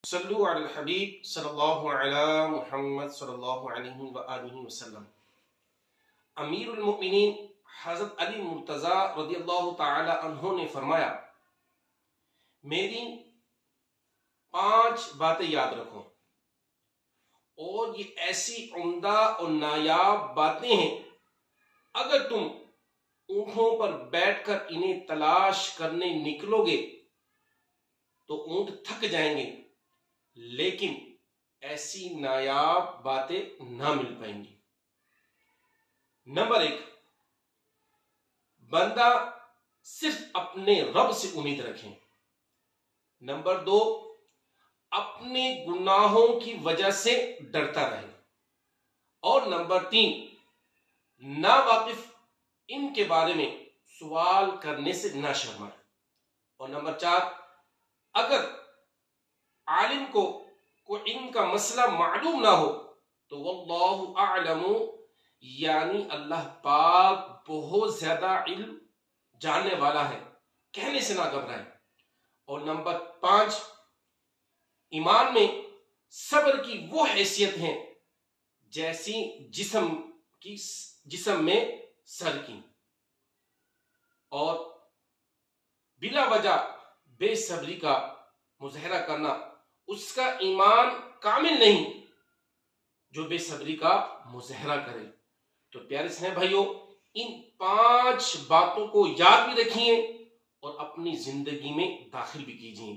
صلو علی الحبیب صلی اللہ علی محمد صلی اللہ علیہ وآلہ وسلم۔ امیر المؤمنین حضرت علی مرتضیٰ رضی اللہ تعالی عنہ نے فرمایا، میری 5 باتیں یاد رکھو، اور یہ ایسی عمدہ اور نایاب باتیں ہیں، اگر تم اونٹوں پر بیٹھ کر انہیں تلاش کرنے نکلو گے تو اونٹ تھک جائیں گے، لیکن ایسی نایاب باتیں نہ مل پائیں گی۔ نمبر 1، بندہ صرف اپنے رب سے امید رکھیں۔ نمبر 2، اپنے گناہوں کی وجہ سے ڈرتا رہے۔ اور نمبر 3، ناواقف ان کے بارے میں سوال کرنے سے نہ شرمائے۔ اور نمبر 4، اگر عالم کو کوئی علم کا مسئلہ معلوم نہ ہو تو واللہ اعلم، یعنی اللہ پاک بہت زیادہ علم جاننے والا ہے، کہنے سے نہ گھبرائے۔ اور نمبر 5، ایمان میں صبر کی وہ حیثیت ہے جیسی جسم میں سر کی، اور بلا وجہ بے صبری کا مظاہرہ کرنا اس کا ایمان کامل نہیں جو بے صبری کا مظاہرہ کرے۔ تو پیارے اسلام بھائیوں، ان 5 باتوں کو یاد بھی رکھیے اور اپنی زندگی میں داخل بھی کیجیے۔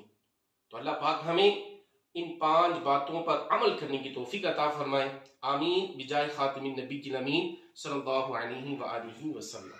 تو اللہ پاک ہمیں ان 5 باتوں پر عمل کرنے کی توفیق عطا فرمائے۔ آمین بجائے خاتم النبی الامین صلی اللہ علیہ وآلہ وسلم۔